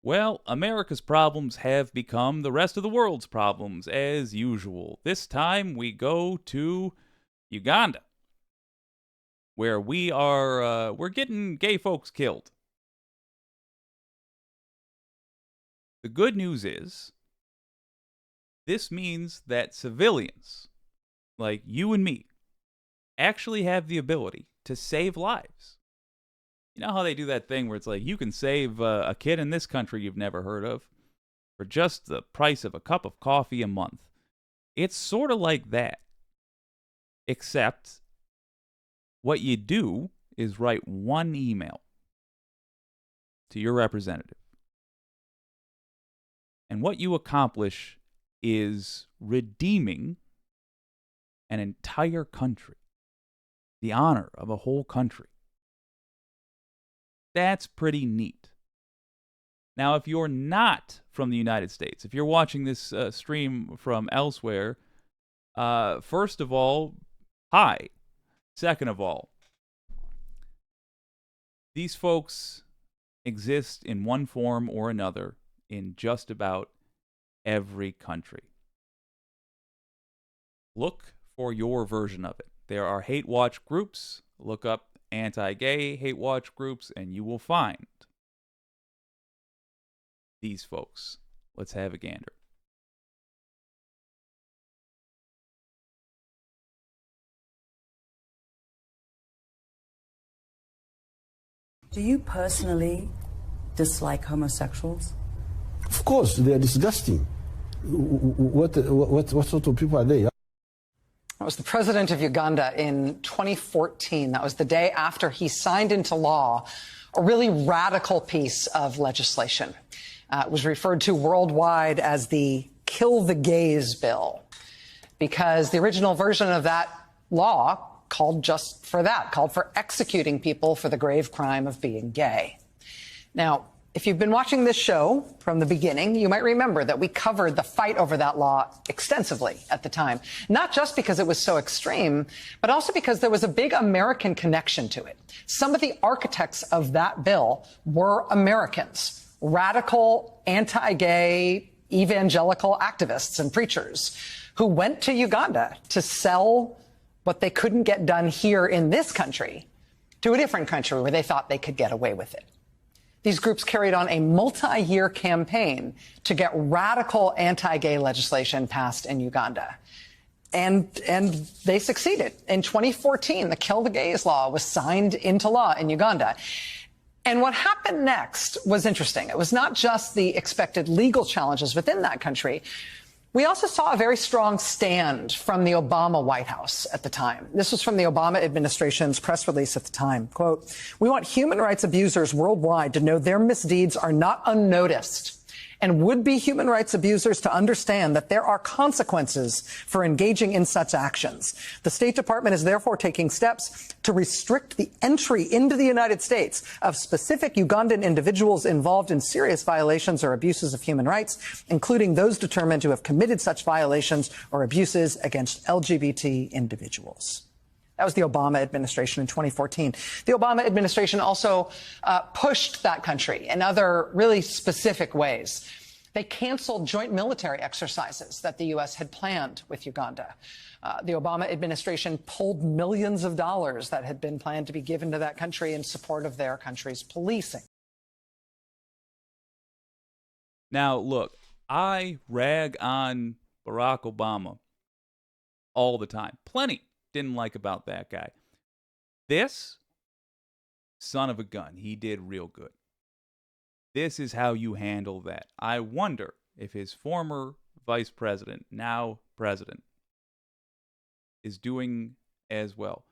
Well, America's problems have become the rest of the world's problems, as usual. This time we go to Uganda, where we're getting gay folks killed. The good news is, this means that civilians, like you and me, actually have the ability to save lives. You know how they do that thing where it's like, you can save a kid in this country you've never heard of for just the price of a cup of coffee a month. It's sort of like that, except what you do is write one email to your representative. And what you accomplish is redeeming an entire country, the honor of a whole country. That's pretty neat. Now, if you're not from the United States, if you're watching this stream from elsewhere, first of all, hi. Second of all, these folks exist in one form or another in just about every country. Look for your version of it. There are hate watch groups. Look up anti-gay hate watch groups and you will find these folks. Let's have a gander. Do you personally dislike homosexuals? Of course, they are disgusting. What sort of people are they? That was the president of Uganda in 2014. That was the day after he signed into law a really radical piece of legislation. It was referred to worldwide as the Kill the Gays bill, because the original version of that law called just for that, called for executing people for the grave crime of being gay. Now, if you've been watching this show from the beginning, you might remember that we covered the fight over that law extensively at the time, not just because it was so extreme, but also because there was a big American connection to it. Some of the architects of that bill were Americans, radical, anti-gay, evangelical activists and preachers who went to Uganda to sell what they couldn't get done here in this country to a different country where they thought they could get away with it. These groups carried on a multi-year campaign to get radical anti-gay legislation passed in Uganda. And they succeeded. In 2014, the Kill the Gays law was signed into law in Uganda. And what happened next was interesting. It was not just the expected legal challenges within that country. We also saw a very strong stand from the Obama White House at the time. This was from the Obama administration's press release at the time. Quote, "We want human rights abusers worldwide to know their misdeeds are not unnoticed, and would-be human rights abusers to understand that there are consequences for engaging in such actions. The State Department is therefore taking steps to restrict the entry into the United States of specific Ugandan individuals involved in serious violations or abuses of human rights, including those determined to have committed such violations or abuses against LGBT individuals." That was the Obama administration in 2014. The Obama administration also pushed that country in other really specific ways. They canceled joint military exercises that the U.S. had planned with Uganda. The Obama administration pulled millions of dollars that had been planned to be given to that country in support of their country's policing. Now, look, I rag on Barack Obama all the time. Plenty didn't like about that guy. This son of a gun, he did real good. This is how you handle that. I wonder if his former vice president, now president, is doing as well.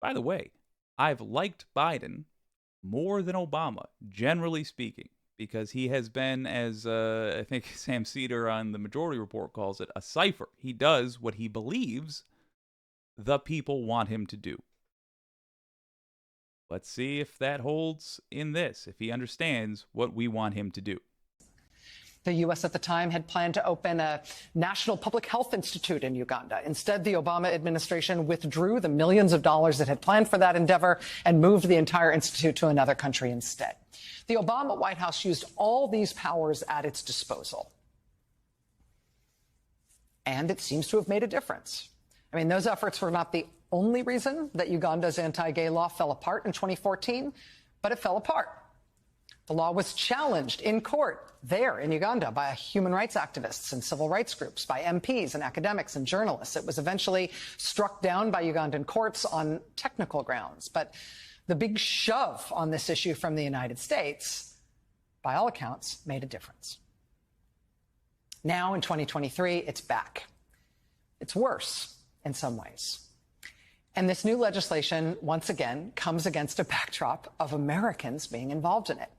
By the way, I've liked Biden more than Obama, generally speaking, because he has been, as I think Sam Cedar on the Majority Report calls it, a cipher. He does what he believes the people want him to do. Let's see if that holds in this, if he understands what we want him to do. The U.S. at the time had planned to open a national public health institute in Uganda. Instead, the Obama administration withdrew the millions of dollars it had planned for that endeavor and moved the entire institute to another country instead. The Obama White House used all these powers at its disposal. And it seems to have made a difference. I mean, those efforts were not the only reason that Uganda's anti-gay law fell apart in 2014, but it fell apart. The law was challenged in court there in Uganda by human rights activists and civil rights groups, by MPs and academics and journalists. It was eventually struck down by Ugandan courts on technical grounds. But the big shove on this issue from the United States, by all accounts, made a difference. Now in 2023, it's back. It's worse in some ways. And this new legislation, once again, comes against a backdrop of Americans being involved in it.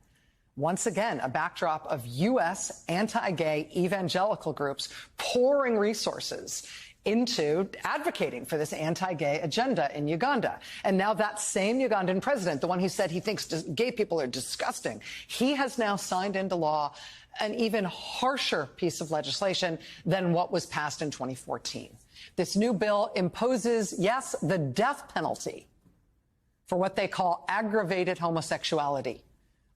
Once again, a backdrop of U.S. anti-gay evangelical groups pouring resources into advocating for this anti-gay agenda in Uganda. And now that same Ugandan president, the one who said he thinks gay people are disgusting, he has now signed into law an even harsher piece of legislation than what was passed in 2014. This new bill imposes, yes, the death penalty for what they call aggravated homosexuality.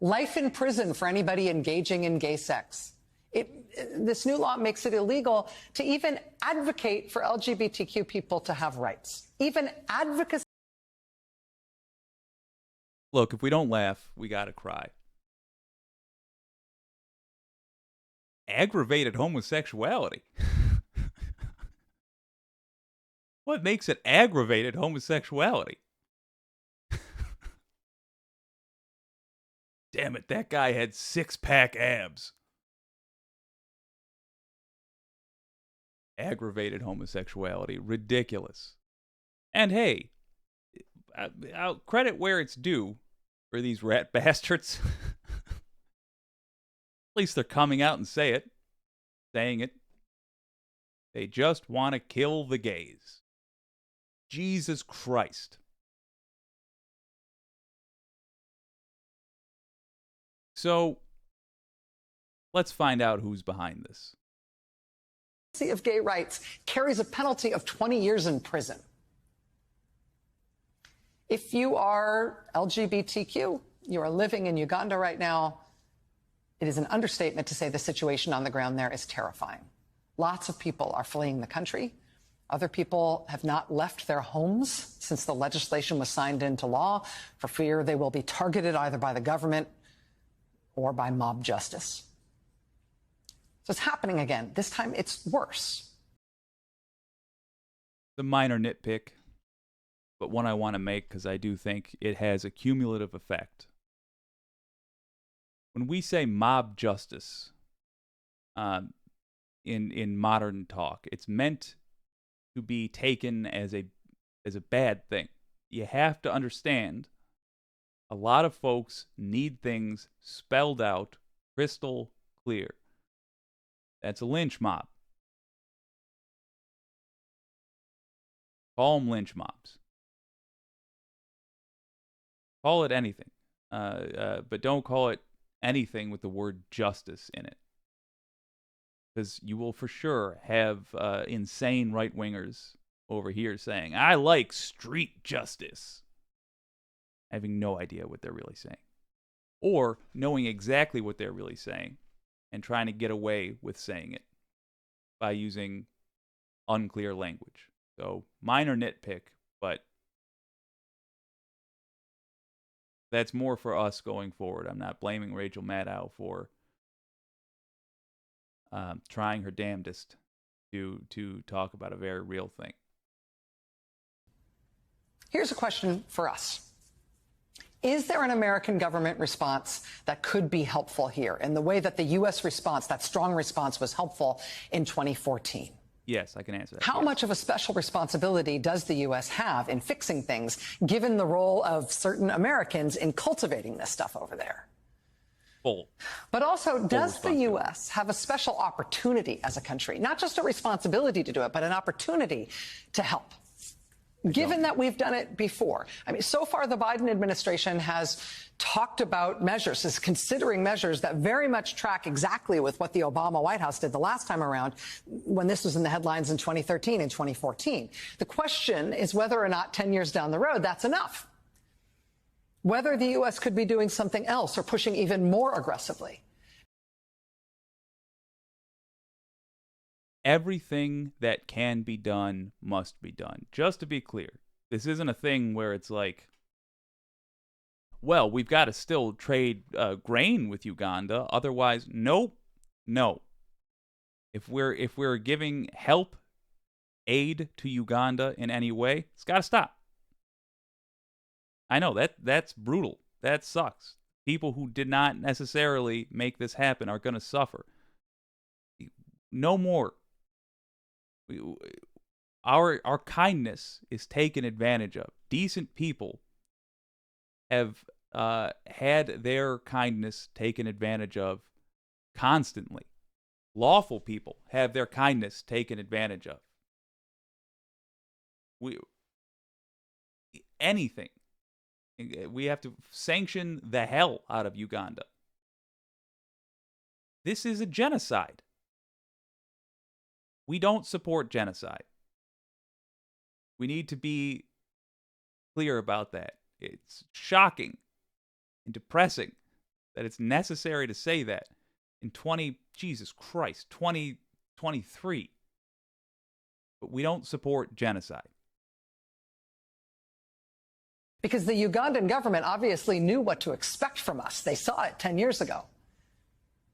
Life in prison for anybody engaging in gay sex. This new law makes it illegal to even advocate for LGBTQ people to have rights. Even advocacy. Look, if we don't laugh, we gotta cry. Aggravated homosexuality. What makes it aggravated homosexuality? Damn it, that guy had six-pack abs. Aggravated homosexuality. Ridiculous. And hey, I'll credit where it's due for these rat bastards. At least they're coming out and saying it. They just want to kill the gays. Jesus Christ. So, let's find out who's behind this. Of gay rights carries a penalty of 20 years in prison. If you are LGBTQ, you are living in Uganda right now, it is an understatement to say the situation on the ground there is terrifying. Lots of people are fleeing the country. Other people have not left their homes since the legislation was signed into law for fear they will be targeted either by the government or by mob justice. So it's happening again. This time it's worse. The minor nitpick, but one I want to make because I do think it has a cumulative effect. When we say mob justice in modern talk, it's meant to be taken as a bad thing. You have to understand a lot of folks need things spelled out crystal clear. That's a lynch mob. Call them lynch mobs. Call it anything. But don't call it anything with the word justice in it. Because you will for sure have insane right-wingers over here saying, I like street justice. Having no idea what they're really saying. Or knowing exactly what they're really saying and trying to get away with saying it by using unclear language. So, minor nitpick, but that's more for us going forward. I'm not blaming Rachel Maddow for trying her damnedest to talk about a very real thing. Here's a question for us. Is there an American government response that could be helpful here in the way that the U.S. response, that strong response, was helpful in 2014? Yes, I can answer that. How much of a special responsibility does the U.S. have in fixing things, given the role of certain Americans in cultivating this stuff over there? Full. But also, does the U.S. have a special opportunity as a country, not just a responsibility to do it, but an opportunity to help? Given that we've done it before. I mean, so far the Biden administration has talked about measures, is considering measures that very much track exactly with what the Obama White House did the last time around when this was in the headlines in 2013 and 2014. The question is whether or not 10 years down the road that's enough. Whether the U.S. could be doing something else or pushing even more aggressively. Everything that can be done must be done. Just to be clear, this isn't a thing where it's like, well, we've got to still trade grain with Uganda. Otherwise, no. If we're giving help, aid to Uganda in any way, it's got to stop. I know that's brutal. That sucks. People who did not necessarily make this happen are going to suffer. No more. Our kindness is taken advantage of. Decent people have had their kindness taken advantage of constantly. Lawful people have their kindness taken advantage of. Anything. We have to sanction the hell out of Uganda. This is a genocide. We don't support genocide. We need to be clear about that. It's shocking and depressing that it's necessary to say that in 2023. But we don't support genocide. Because the Ugandan government obviously knew what to expect from us. They saw it 10 years ago.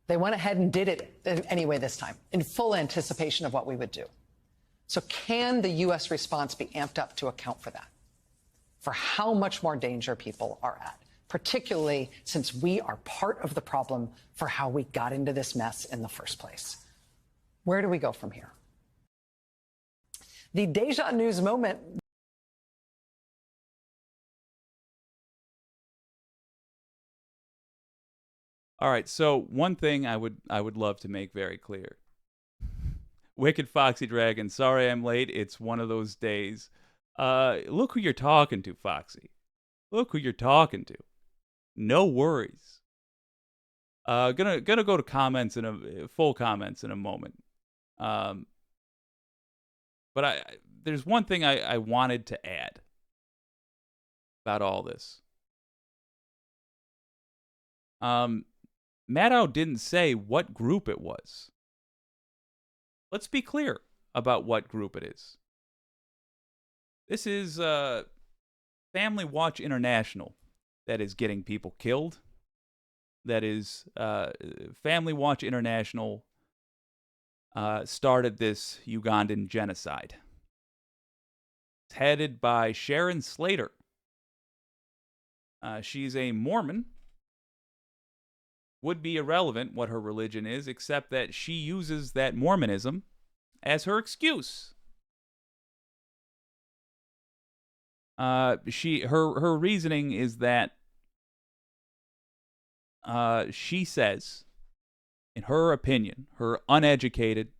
They went ahead and did it anyway this time, in full anticipation of what we would do. So can the U.S. response be amped up to account for that? For how much more danger people are at, particularly since we are part of the problem for how we got into this mess in the first place. Where do we go from here? The Deja News moment. All right, so one thing I would love to make very clear. Wicked Foxy Dragon, sorry I'm late. It's one of those days. Look who you're talking to, Foxy. Look who you're talking to. No worries. Gonna go to comments full comments in a moment. But there's one thing I wanted to add about all this. Maddow didn't say what group it was. Let's be clear about what group it is. This is Family Watch International that is getting people killed. That is Family Watch International started this Ugandan genocide. It's headed by Sharon Slater. She's a Mormon. Would be irrelevant what her religion is, except that she uses that Mormonism as her excuse. Her reasoning is that she says, in her opinion, her uneducated,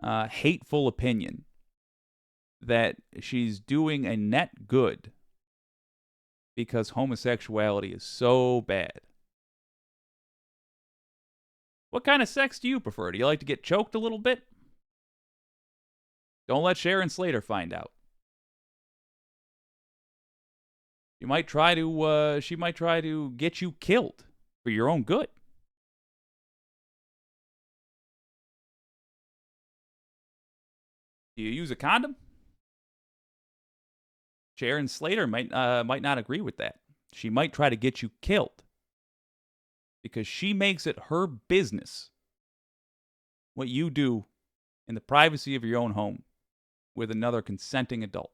hateful opinion, that she's doing a net good because homosexuality is so bad. What kind of sex do you prefer? Do you like to get choked a little bit? Don't let Sharon Slater find out. She might try to get you killed for your own good. Do you use a condom? Sharon Slater might not agree with that. She might try to get you killed because she makes it her business what you do in the privacy of your own home with another consenting adult.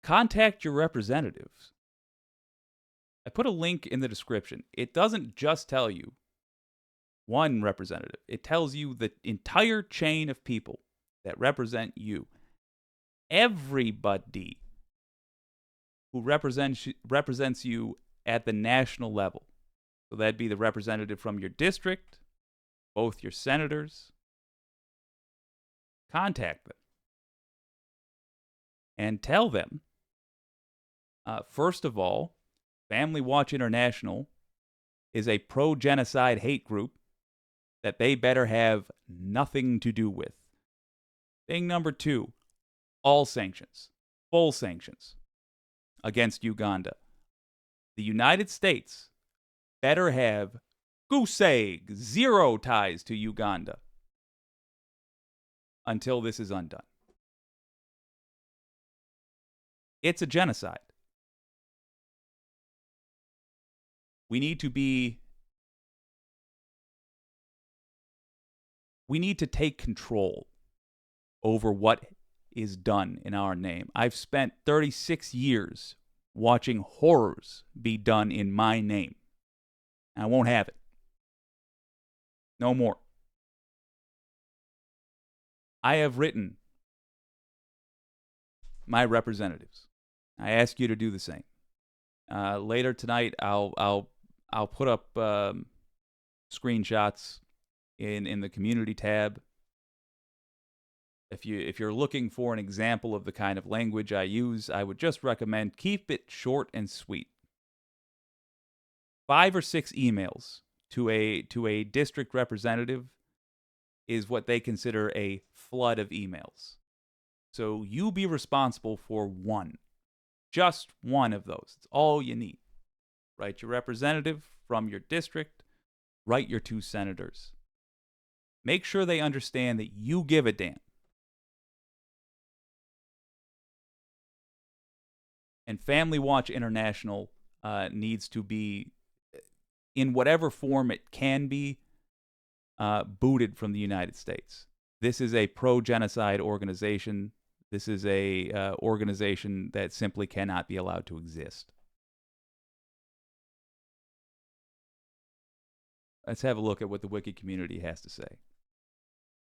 Contact your representatives. I put a link in the description. It doesn't just tell you one representative. It tells you the entire chain of people that represent you. Everybody who represents you at the national level. So that'd be the representative from your district, both your senators, contact them and tell them, first of all, Family Watch International is a pro-genocide hate group that they better have nothing to do with. Thing number 2, all sanctions, full sanctions against Uganda. The United States better have goose egg, 0 ties to Uganda until this is undone. It's a genocide. We need to take control over what is done in our name. I've spent 36 years watching horrors be done in my name. And I won't have it. No more. I have written my representatives. I ask you to do the same. Later tonight, I'll put up screenshots in the community tab. If you're looking for an example of the kind of language I use, I would just recommend keep it short and sweet. 5 or 6 emails to a district representative is what they consider a flood of emails. So you be responsible for one. Just one of those. It's all you need. Write your representative from your district. Write your 2 senators. Make sure they understand that you give a damn. And Family Watch International needs to be, in whatever form it can be, booted from the United States. This is a pro-genocide organization. This is a organization that simply cannot be allowed to exist. Let's have a look at what the Wiki community has to say.